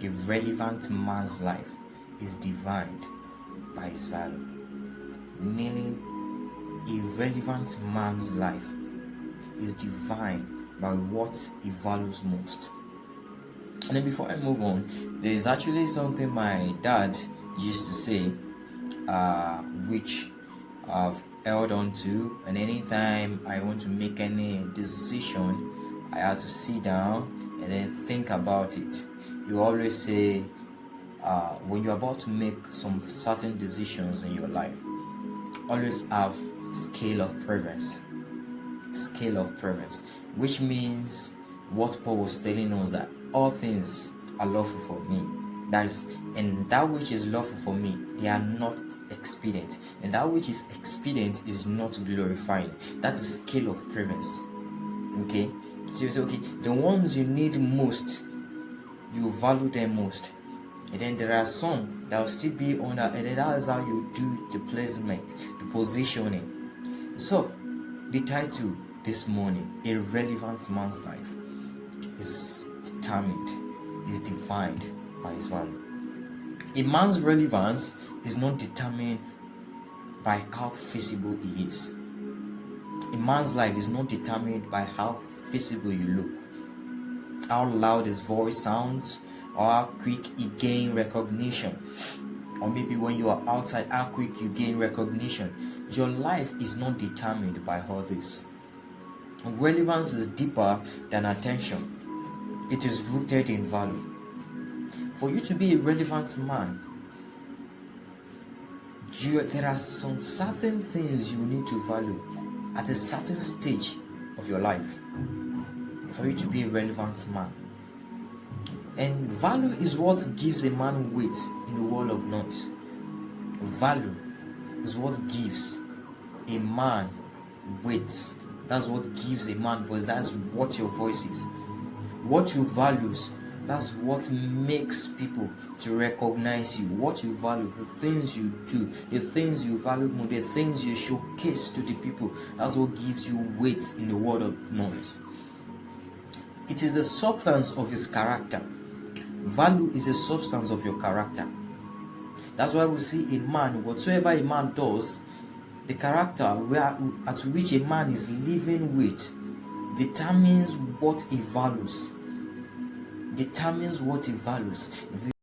a relevant man's life is defined by his value. Meaning, a relevant man's life is defined by what he values most. And then before I move on, there is actually something my dad used to say, which I've held on to, and anytime I want to make any decision, I have to sit down and then think about it. You always say, when you're about to make some certain decisions in your life, always have scale of preference. Scale of preference, which means what Paul was telling us, that all things are lawful for me. And that which is lawful for me, they are not expedient, and that which is expedient is not glorifying. That's a scale of preference. Okay, so you say, okay, the ones you need most, you value them most, and then there are some that will still be on that, and then that is how you do the placement, the positioning. So the title this morning, a relevant man's life, is determined, is defined by his value. A man's relevance is not determined by how feasible he is. A man's life is not determined by how feasible you look, how loud his voice sounds, or how quick he gains recognition, or maybe when you are outside, how quick you gain recognition. Your life is not determined by all this. Relevance is deeper than attention. It is rooted in value. For you to be a relevant man, there are some certain things you need to value at a certain stage of your life for you to be a relevant man. And value is what gives a man weight in the world of noise. Value is what gives a man weight. That's what gives a man voice. That's what your voice is. What you value, that's what makes people to recognize you. What you value, the things you do, the things you value more, the things you showcase to the people, that's what gives you weight in the world of noise. It is the substance of his character. Value is a substance of your character. That's why we see a man, whatsoever a man does, the character at which a man is living with determines what he values.